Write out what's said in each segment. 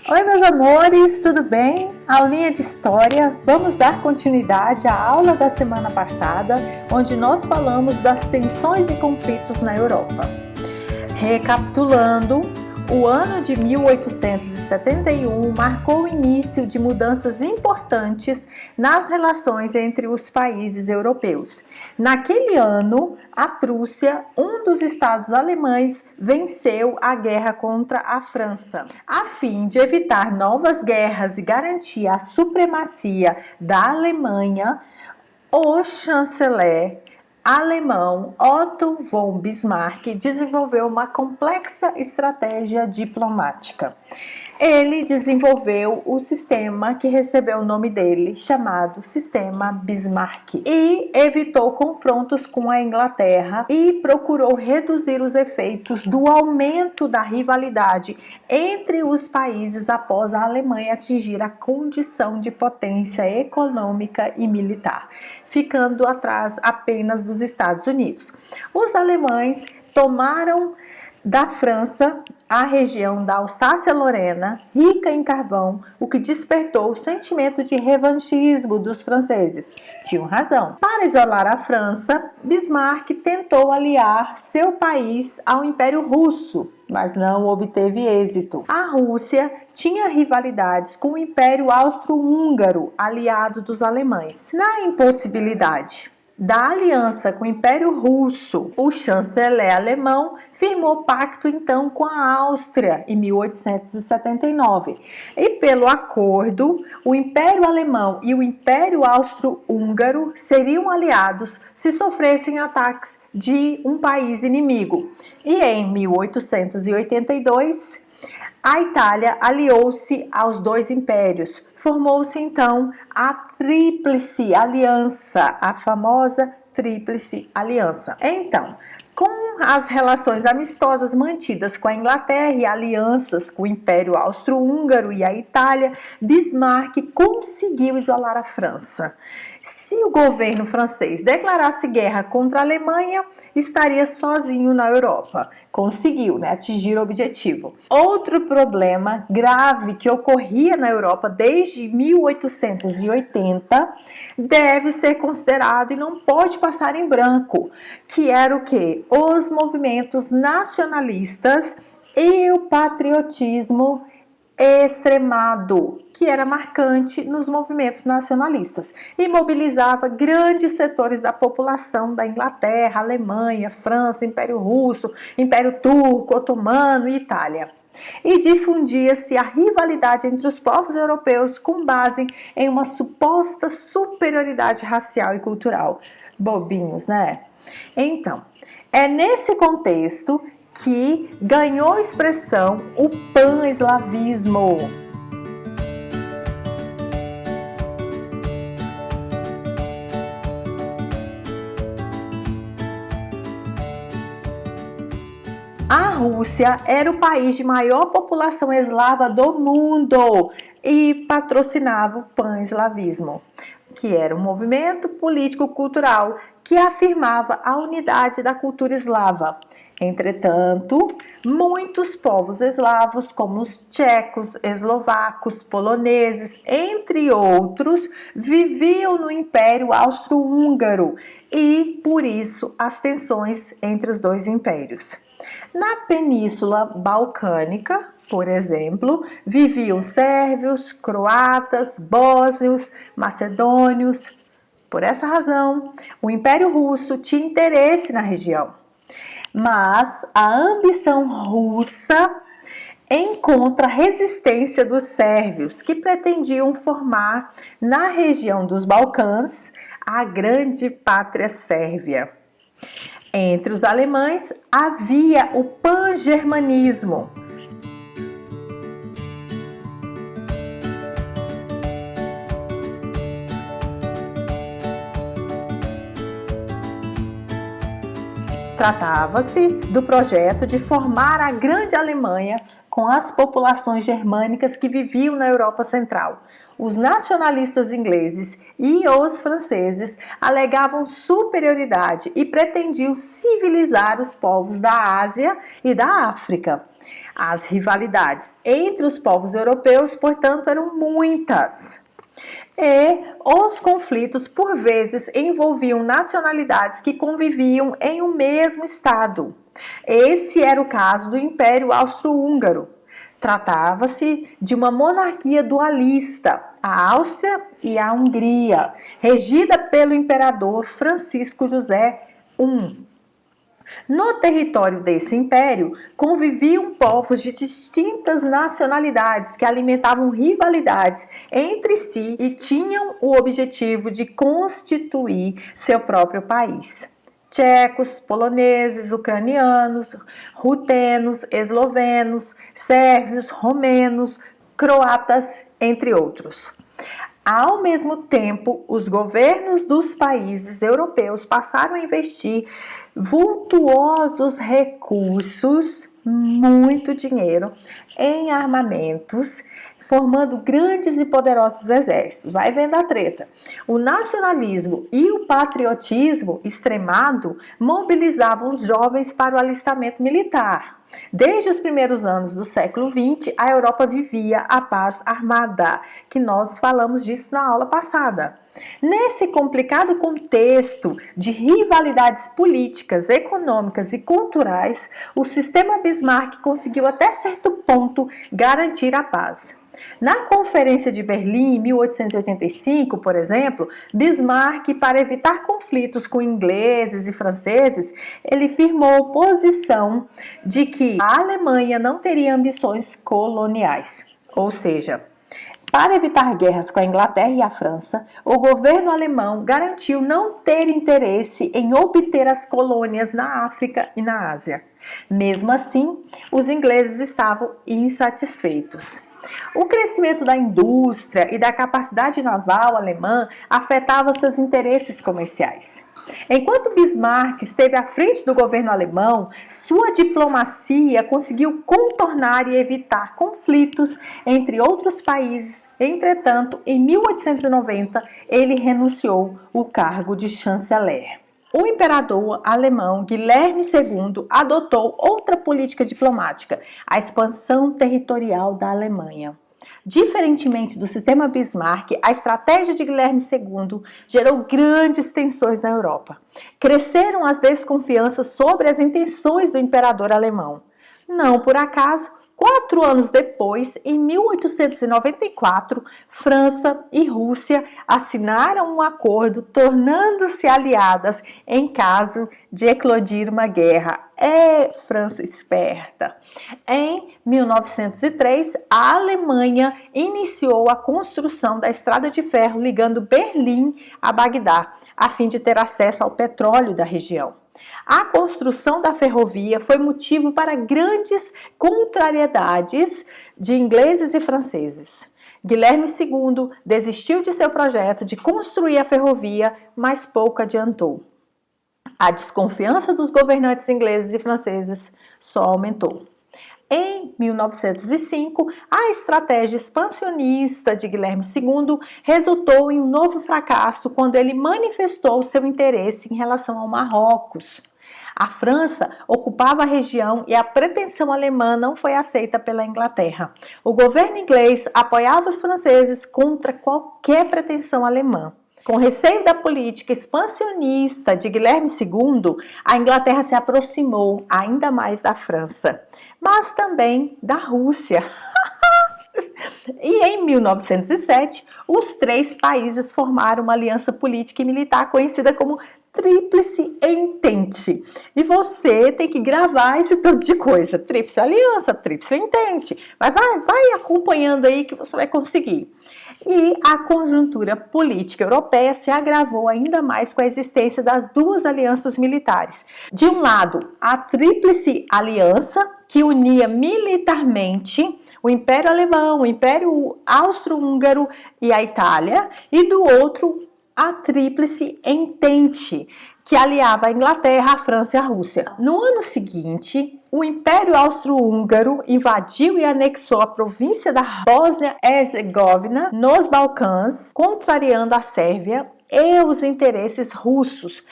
Oi, meus amores, tudo bem? Aulinha de História. Vamos dar continuidade à aula da semana passada, onde nós falamos das tensões e conflitos na Europa. Recapitulando, o ano de 1871 marcou o início de mudanças importantes nas relações entre os países europeus. Naquele ano, a Prússia, um dos estados alemães, venceu a guerra contra a França. A fim de evitar novas guerras e garantir a supremacia da Alemanha, o chanceler alemão Otto von Bismarck desenvolveu uma complexa estratégia diplomática. Ele desenvolveu o sistema que recebeu o nome dele, chamado Sistema Bismarck, e evitou confrontos com a Inglaterra e procurou reduzir os efeitos do aumento da rivalidade entre os países após a Alemanha atingir a condição de potência econômica e militar, ficando atrás apenas dos Estados Unidos. Os alemães tomaram da França a região da Alsácia-Lorena, rica em carvão, o que despertou o sentimento de revanchismo dos franceses. Tinham razão. Para isolar a França, Bismarck tentou aliar seu país ao Império Russo, mas não obteve êxito. A Rússia tinha rivalidades com o Império Austro-Húngaro, aliado dos alemães. Na impossibilidade da aliança com o Império Russo, o chanceler alemão firmou pacto então com a Áustria em 1879. E pelo acordo, o Império Alemão e o Império Austro-Húngaro seriam aliados se sofressem ataques de um país inimigo. E em 1882, a Itália aliou-se aos dois impérios. Formou-se então a Tríplice Aliança, a famosa Tríplice Aliança. Então, com as relações amistosas mantidas com a Inglaterra e alianças com o Império Austro-Húngaro e a Itália, Bismarck conseguiu isolar a França. Se o governo francês declarasse guerra contra a Alemanha, estaria sozinho na Europa. Conseguiu, atingir o objetivo. Outro problema grave que ocorria na Europa desde 1880 deve ser considerado e não pode passar em branco, que era o quê? Os movimentos nacionalistas e o patriotismo extremado, que era marcante nos movimentos nacionalistas e mobilizava grandes setores da população da Inglaterra, Alemanha, França, Império Russo, Império Turco, Otomano e Itália. E difundia-se a rivalidade entre os povos europeus com base em uma suposta superioridade racial e cultural. Bobinhos, né? Então, é nesse contexto que ganhou expressão o pan-eslavismo. A Rússia era o país de maior população eslava do mundo e patrocinava o pan-eslavismo, que era um movimento político-cultural que afirmava a unidade da cultura eslava. Entretanto, muitos povos eslavos, como os tchecos, eslovacos, poloneses, entre outros, viviam no Império Austro-Húngaro e, por isso, as tensões entre os dois impérios. Na Península Balcânica, por exemplo, viviam sérvios, croatas, bósnios, macedônios. Por essa razão, o Império Russo tinha interesse na região. Mas a ambição russa encontra resistência dos sérvios, que pretendiam formar na região dos Balcãs a grande pátria sérvia. Entre os alemães havia o pan-germanismo. Tratava-se do projeto de formar a Grande Alemanha com as populações germânicas que viviam na Europa Central. Os nacionalistas ingleses e os franceses alegavam superioridade e pretendiam civilizar os povos da Ásia e da África. As rivalidades entre os povos europeus, portanto, eram muitas. E os conflitos, por vezes, envolviam nacionalidades que conviviam em um mesmo estado. Esse era o caso do Império Austro-Húngaro. Tratava-se de uma monarquia dualista, a Áustria e a Hungria, regida pelo imperador Francisco José I. No território desse império, conviviam povos de distintas nacionalidades que alimentavam rivalidades entre si e tinham o objetivo de constituir seu próprio país. Tchecos, poloneses, ucranianos, rutenos, eslovenos, sérvios, romenos, croatas, entre outros. Ao mesmo tempo, os governos dos países europeus passaram a investir vultuosos recursos, muito dinheiro, em armamentos, formando grandes e poderosos exércitos. Vai vendo a treta. O nacionalismo e o patriotismo extremado mobilizavam os jovens para o alistamento militar. Desde os primeiros anos do século XX, a Europa vivia a paz armada, que nós falamos disso na aula passada. Nesse complicado contexto de rivalidades políticas, econômicas e culturais, o sistema Bismarck conseguiu até certo ponto garantir a paz. Na Conferência de Berlim, em 1885, por exemplo, Bismarck, para evitar conflitos com ingleses e franceses, ele firmou posição de que a Alemanha não teria ambições coloniais. Ou seja, para evitar guerras com a Inglaterra e a França, o governo alemão garantiu não ter interesse em obter as colônias na África e na Ásia. Mesmo assim, os ingleses estavam insatisfeitos. O crescimento da indústria e da capacidade naval alemã afetava seus interesses comerciais. Enquanto Bismarck esteve à frente do governo alemão, sua diplomacia conseguiu contornar e evitar conflitos entre outros países. Entretanto, em 1890, ele renunciou ao cargo de chanceler. O imperador alemão Guilherme II adotou outra política diplomática, a expansão territorial da Alemanha. Diferentemente do sistema Bismarck, a estratégia de Guilherme II gerou grandes tensões na Europa. Cresceram as desconfianças sobre as intenções do imperador alemão. Não por acaso, 4 anos depois, em 1894, França e Rússia assinaram um acordo, tornando-se aliadas em caso de eclodir uma guerra. França esperta! Em 1903, a Alemanha iniciou a construção da estrada de ferro ligando Berlim a Bagdá, a fim de ter acesso ao petróleo da região. A construção da ferrovia foi motivo para grandes contrariedades de ingleses e franceses. Guilherme II desistiu de seu projeto de construir a ferrovia, mas pouco adiantou. A desconfiança dos governantes ingleses e franceses só aumentou. Em 1905, a estratégia expansionista de Guilherme II resultou em um novo fracasso quando ele manifestou seu interesse em relação ao Marrocos. A França ocupava a região e a pretensão alemã não foi aceita pela Inglaterra. O governo inglês apoiava os franceses contra qualquer pretensão alemã. Com receio da política expansionista de Guilherme II, a Inglaterra se aproximou ainda mais da França, mas também da Rússia. E em 1907, os 3 países formaram uma aliança política e militar conhecida como Tríplice Entente. E você tem que gravar esse tanto de coisa. Tríplice Aliança, Tríplice Entente. Vai acompanhando aí que você vai conseguir. E a conjuntura política europeia se agravou ainda mais com a existência das 2 alianças militares. De um lado, a Tríplice Aliança, que unia militarmente o Império Alemão, o Império Austro-Húngaro e a Itália, e do outro, a Tríplice Entente, que aliava a Inglaterra, a França e a Rússia. No ano seguinte, o Império Austro-Húngaro invadiu e anexou a província da Bósnia-Herzegovina nos Balcãs, contrariando a Sérvia e os interesses russos.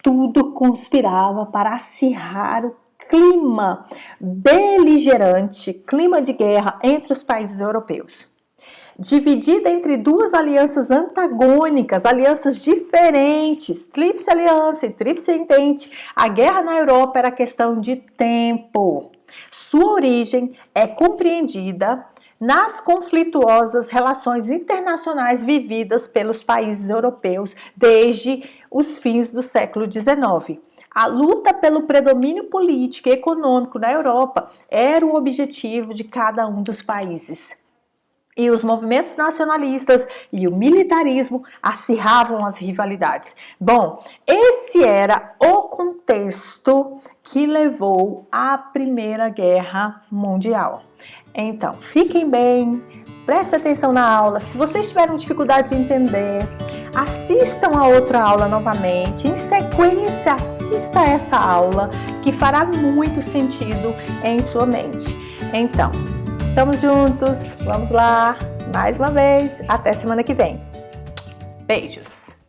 Tudo conspirava para acirrar o clima beligerante, clima de guerra entre os países europeus. Dividida entre duas alianças antagônicas, alianças diferentes, Tríplice Aliança e Tríplice Entente, a guerra na Europa era questão de tempo. Sua origem é compreendida nas conflituosas relações internacionais vividas pelos países europeus desde os fins do século XIX. A luta pelo predomínio político e econômico na Europa era o objetivo de cada um dos países. E os movimentos nacionalistas e o militarismo acirravam as rivalidades. Bom, esse era o contexto que levou à Primeira Guerra Mundial. Então, fiquem bem, prestem atenção na aula. Se vocês tiveram dificuldade de entender, assistam a outra aula novamente. Em sequência, assista essa aula que fará muito sentido em sua mente. Então, estamos juntos, vamos lá, mais uma vez, até semana que vem. Beijos!